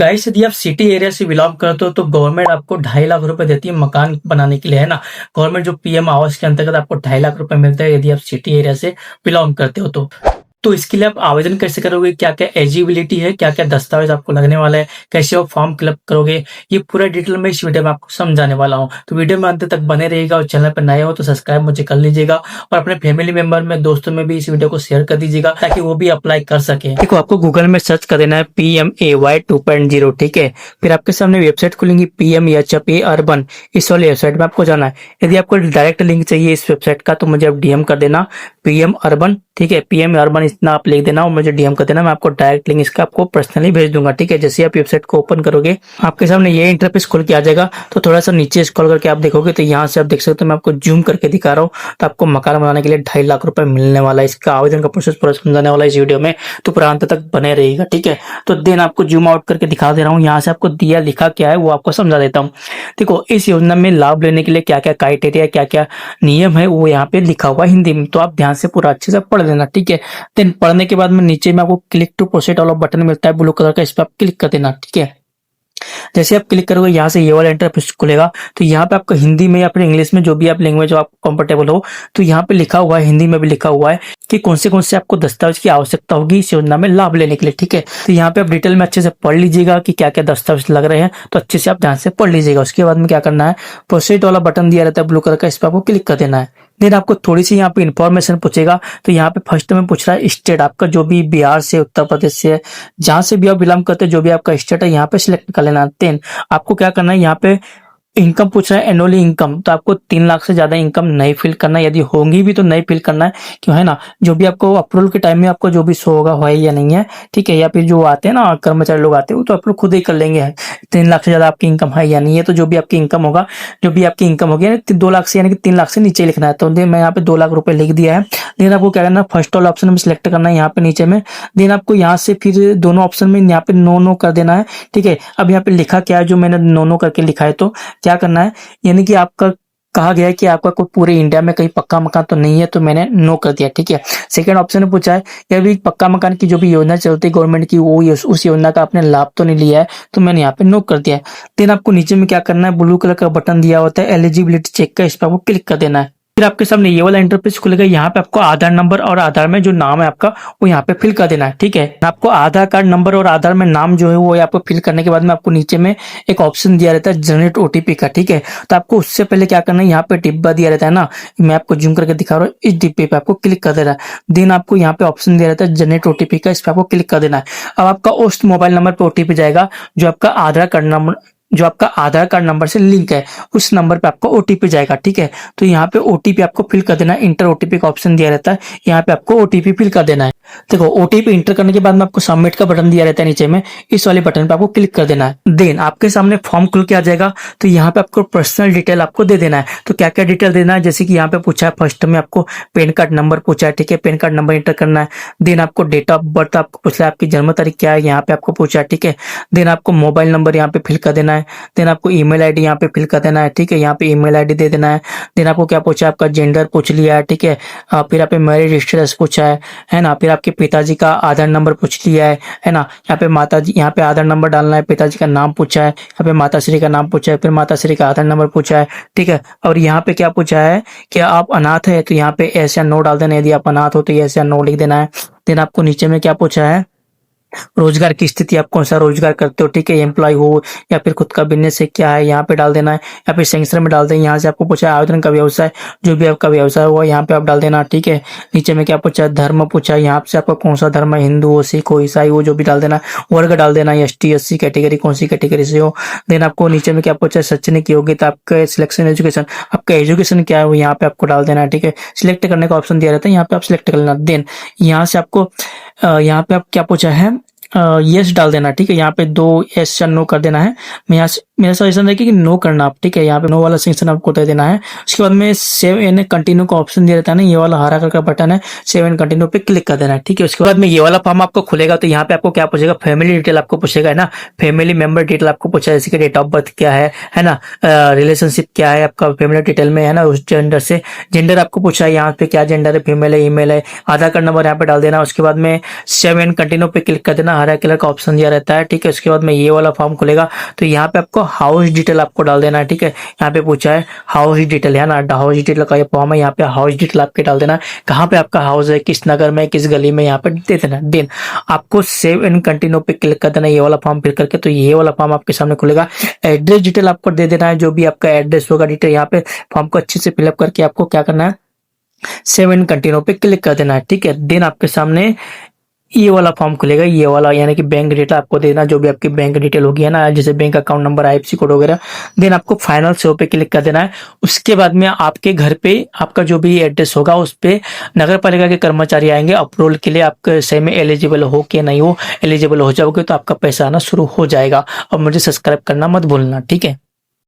Guys यदि आप city area से बिलोंग करते हो तो गवर्नमेंट आपको 2.5 लाख रुपए देती है मकान बनाने के लिए, है ना। गवर्नमेंट जो पीएम आवास के अंतर्गत आपको 2.5 लाख रुपए मिलता है यदि आप सिटी एरिया से बिलोंग करते हो तो इसके लिए आप आवेदन कैसे करोगे, क्या क्या एलिजिबिलिटी है, क्या क्या दस्तावेज आपको लगने वाला है, कैसे आप फॉर्म फिलअप करोगे, ये पूरा डिटेल में इस वीडियो में आपको समझाने वाला हूँ। तो वीडियो में अंत तक बने रहिएगा और चैनल पर नए हो तो सब्सक्राइब मुझे कर लीजिएगा और अपने फैमिली मेंबर में, दोस्तों में भी इस वीडियो को शेयर कर दीजिएगा ताकि वो भी अप्लाई कर सके। देखो, आपको गूगल में सर्च कर देना है PMAY 2.0, ठीक है। फिर आपके सामने वेबसाइट खुलेंगी PMHP अर्बन, इस वाली वेबसाइट में आपको जाना है। यदि आपको डायरेक्ट लिंक चाहिए इस वेबसाइट का तो मुझे आप DM कर देना PM अर्बन, ठीक है। PM अर्बन इतना आप लिख देना और मुझे DM कर देना, मैं आपको डायरेक्ट लिंक इसका आपको पर्सनली भेज दूंगा, ठीक है। जैसे आप वेबसाइट को ओपन करोगे आपके सामने ये इंटरफेस खुल के आ जाएगा। तो थोड़ा सा नीचे स्क्रॉल करके आप देखोगे तो यहाँ से आप देख सकते हो, मैं आपको जूम करके दिखा रहा हूँ। तो आपको मकान बनाने के लिए 2.5 लाख रुपए मिलने वाला है। इसका आवेदन का प्रोसेस पूरा समझाने वाला है इस वीडियो में, तो पूरा अंत तक बने रहेगा, ठीक है। तो देन आपको जूम आउट करके दिखा दे रहा हूँ, यहाँ से आपको दिया लिखा क्या है वो आपको समझा देता हूँ। देखो, इस योजना में लाभ लेने के लिए क्या क्या क्राइटेरिया, क्या क्या नियम है वो यहाँ पे लिखा हुआ है हिंदी में, तो आप ध्यान से पूरा अच्छे से पढ़ लेना, ठीक है। देन पढ़ने के बाद में नीचे में आपको क्लिक टू प्रोसीड वाला बटन मिलता है ब्लू कलर का, इस पर आप क्लिक कर देना, ठीक है। जैसे आप क्लिक करोगे यहाँ से ये वाला इंटरफेस खुलेगा। तो यहाँ पे आपको हिंदी में या फिर इंग्लिश में जो भी आप लैंग्वेज आप कंफर्टेबल हो, तो यहाँ पे लिखा हुआ है, हिंदी में भी लिखा हुआ है कि कौन से आपको दस्तावेज की आवश्यकता होगी इस योजना में लाभ लेने के लिए, ठीक है। तो यहाँ पे आप डिटेल में अच्छे से पढ़ लीजिएगा कि क्या क्या दस्तावेज लग रहे हैं, तो अच्छे से आप ध्यान से पढ़ लीजिएगा। उसके बाद में क्या करना है, प्रोसीड वाला बटन दिया रहता है ब्लू कलर का, इस पर आपको क्लिक कर देना है। देन आपको थोड़ी सी यहाँ पे इन्फॉर्मेशन पूछेगा। तो यहाँ पे फर्स्ट में पूछ रहा है स्टेट आपका, जो भी बिहार से, उत्तर प्रदेश से, जहां से भी आप बिलोंग करते हैं, जो भी आपका स्टेट है यहाँ पे सिलेक्ट कर लेना। देन आपको क्या करना है, यहाँ पे इनकम पूछ रहा है, एनुअली इनकम, तो आपको 3 लाख से ज्यादा इनकम नहीं फिल करना, यदि होंगी भी तो नहीं फिल करना है, क्यों, है ना। जो भी आपको अप्रूवल के टाइम में आपको जो भी शो होगा है या नहीं है, ठीक है। या फिर जो आते हैं ना कर्मचारी लोग आते हैं वो तो आप लोग खुद ही कर लेंगे 3 लाख से ज्यादा आपकी इनकम है या नहीं है। तो जो भी आपकी इनकम होगा, जो भी आपकी इनकम होगी 2 लाख से, यानी कि 3 लाख से नीचे लिखना है। तो मैं यहाँ पे 2 लाख रुपए लिख दिया है। देन आपको क्या करना है, फर्स्ट वाला ऑप्शन में सिलेक्ट करना है यहाँ पे नीचे में। देन आपको यहाँ से फिर दोनों ऑप्शन में यहाँ पे नो कर देना है, ठीक है। अब यहाँ पे लिखा क्या है, जो मैंने नो करके लिखा है, तो क्या करना है, यानी कि आपका कहा गया है कि आपका कोई पूरे इंडिया में कहीं पक्का मकान तो नहीं है, तो मैंने नो कर दिया, ठीक है। सेकंड ऑप्शन में पूछा है यह भी पक्का मकान की जो भी योजना चलती है गवर्नमेंट की, वो उस योजना का आपने लाभ तो नहीं लिया है, तो मैंने यहाँ पे नो कर दिया है। देन आपको नीचे में क्या करना है, ब्लू कलर का बटन दिया होता है एलिजिबिलिटी चेक का, इस पर आपको क्लिक कर देना है। फिर आपके सामने ये वाला इंटरफेस खुलेगा। यहाँ पे आपको आधार नंबर और आधार में जो नाम है आपका वो यहाँ पे फिल कर देना है, ठीक है। आपको आधार कार्ड नंबर और आधार में नाम जो है वो आपको फिल करने के बाद में आपको नीचे में एक ऑप्शन दिया रहता है जनरेट OTP का, ठीक है। तो आपको उससे पहले क्या करना है, यहाँ पे डिब्बा दिया रहता है ना, मैं आपको जूम करके दिखा रहा हूँ, इस डिब्बे पे आपको क्लिक कर देना है। देन आपको यहाँ पे ऑप्शन दिया रहता है जनरेट OTP का, इस पर आपको क्लिक कर देना है। अब आपका उस मोबाइल नंबर पे OTP जाएगा जो आपका आधार कार्ड नंबर से लिंक है, उस नंबर पे आपको OTP जाएगा, ठीक है। तो यहाँ पे OTP आपको फिल कर देना है, इंटर OTP का ऑप्शन दिया रहता है, यहाँ पे आपको OTP फिल कर देना है। देखो, OTP इंटर करने के बाद में आपको सबमिट का बटन दिया रहता है नीचे में, इस वाले बटन पे आपको क्लिक कर देना है। देन आपके सामने फॉर्म खुल के आ जाएगा। तो यहाँ पे आपको पर्सनल डिटेल आपको दे देना है। तो क्या क्या डिटेल देना है, जैसे कि यहाँ पे पूछा है फर्स्ट में आपको पैन कार्ड नंबर पूछा है, ठीक है, पैन कार्ड नंबर इंटर करना है। देन आपको डेट ऑफ बर्थ आपको पूछा है, आपकी जन्म तारीख क्या है, यहाँ पे आपको पूछा है, ठीक है। देन आपको मोबाइल नंबर यहाँ पे फिल कर देना है। देन आपको ईमेल आईडी यहाँ पे फिल कर देना है, ठीक है, यहाँ पे ईमेल आईडी दे देना है। देन आपको क्या पूछा है, आपका जेंडर पूछ लिया है, ठीक है। फिर आप मैरिज स्टेटस पूछा है ना। फिर आपके पिताजी का आधार नंबर पूछ लिया है ना। यहाँ पे माताजी, यहाँ पे आधार नंबर डालना है, पिताजी का नाम पूछा है, यहाँ पे माताश्री का नाम पूछा है, फिर माताश्री का आधार नंबर पूछा है, ठीक है। और यहाँ पे क्या पूछा है कि आप अनाथ है, तो यहाँ पे यस या नो डाल देना, यदि आप अनाथ हो तो यस या नो लिख देना है। देन आपको नीचे में क्या पूछा है, रोजगार की स्थिति, आप कौन सा रोजगार करते हो, ठीक है, एम्प्लॉय हो या फिर खुद का बिजनेस है, क्या है, यहाँ पे डाल देना है। या फिर सेंक्शन में डाल दें। यहाँ से आपको पूछा है आवेदन का व्यवसाय, जो भी आपका व्यवसाय हुआ यहाँ पे आप डाल देना, ठीक है। नीचे में क्या पूछा है, धर्म पूछा है, यहाँ से आपका कौन सा धर्म है, हिंदू हो, सिख हो, ईसाई हो, जो भी डाल देना। वर्ग डाल देना, ST SC कैटेगरी, कौन सी कैटेगरी से हो। देन आपको नीचे में क्या पूछा है, शैक्षणिक योग्यता, आपका सिलेक्शन एजुकेशन, आपका एजुकेशन क्या है वो यहाँ पे आपको डाल देना है, ठीक है। सिलेक्ट करने का ऑप्शन दिया रहता है, यहाँ पे आप सिलेक्ट कर लेना। देन यहाँ से आपको यहाँ पे आप क्या पूछा है, यस डाल देना, ठीक है। यहाँ पे 2 यस या नो कर देना है। मैं यहाँ मेरा सजेशन है कि नो करना आप, ठीक है। यहाँ पे नो वाला सेक्शन आपको दे देना है। उसके बाद में सेव एंड कंटिन्यू का ऑप्शन दिया रहता है ना, ये वाला हरा कलर का बटन है, सेव एंड कंटिन्यू पे क्लिक कर देना है, ठीक है। उसके बाद में ये वाला फॉर्म आपको खुलेगा। तो यहाँ पे आपको क्या पूछेगा, फैमिली डिटेल आपको पूछेगा, है ना, फैमिली मेंबर डिटेल आपको पूछा, जैसे कि डेट ऑफ बर्थ क्या है ना, रिलेशनशिप क्या है आपका फैमिली डिटेल में, है ना, उस जेंडर से जेंडर आपको पूछा है, यहाँ पे क्या जेंडर है, फीमेल है, ईमेल है, आधार कार्ड नंबर यहाँ पे डाल देना। उसके बाद में सेव एंड कंटिन्यू पे क्लिक कर देना, हरा कलर का ऑप्शन दिया रहता है, ठीक है। उसके बाद में ये वाला फॉर्म खुलेगा, तो यहाँ पे आपको हाउस डिटेल आपको डाल देना है, ठीक है। यहाँ पे पूछा है हाउस डिटेल है ना, हाउस डिटेल का ये फॉर्म है, यहाँ पे हाउस डिटेल आपके डाल देना है, कहाँ पे आपका हाउस है, किस नगर में, किस गली में, यहाँ पे दे देना। देन आपको सेव एंड कंटिन्यू पे क्लिक कर देना ये वाला फॉर्म फिल करके, तो ये वाला फॉर्म आपके सामने खुलेगा। एड्रेस डिटेल आपको दे देना है, जो भी आपका एड्रेस होगा डिटेल, यहाँ पे फॉर्म को अच्छे से फिलअप करके आपको क्या करना है, सेव एंड कंटिन्यू पे क्लिक कर देना है, ठीक है। देन आपके सामने ये वाला फॉर्म खुलेगा, ये वाला यानी कि बैंक डिटेल आपको देना, जो भी आपकी बैंक डिटेल होगी है ना, जैसे bank account number, IFSC code वगैरह। देन आपको फाइनल सेव पे क्लिक कर देना है। उसके बाद में आपके घर पे आपका जो भी एड्रेस होगा उस पे नगर पालिका के कर्मचारी आएंगे अप्रूवल के लिए, आपके सही में एलिजिबल हो कि नहीं हो। एलिजिबल हो जाओगे तो आपका पैसा आना शुरू हो जाएगा। और मुझे सब्सक्राइब करना मत भूलना, ठीक है।